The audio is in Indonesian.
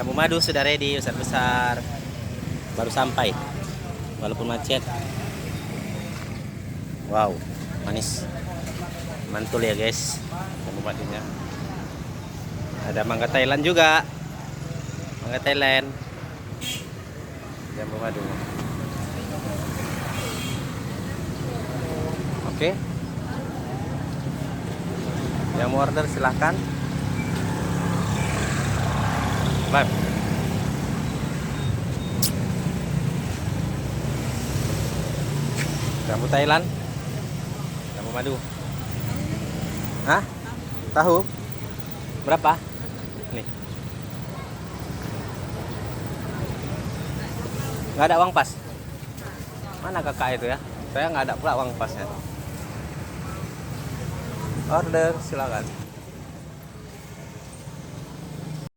Jamu madu sudah ready, besar-besar. Baru sampai. Walaupun macet. Wow, manis. Mantul ya guys. Jamu madunya. Ada mangga Thailand juga. Mangga Thailand. Jamu madu. Oke. Yang mau order silahkan. Bye. Jamu Thailand. Jamu madu. Hah? Tahu? Berapa? Nih. Nggak ada uang pas. Mana kakak itu ya? Saya nggak ada pula uang pasnya. Order silakan.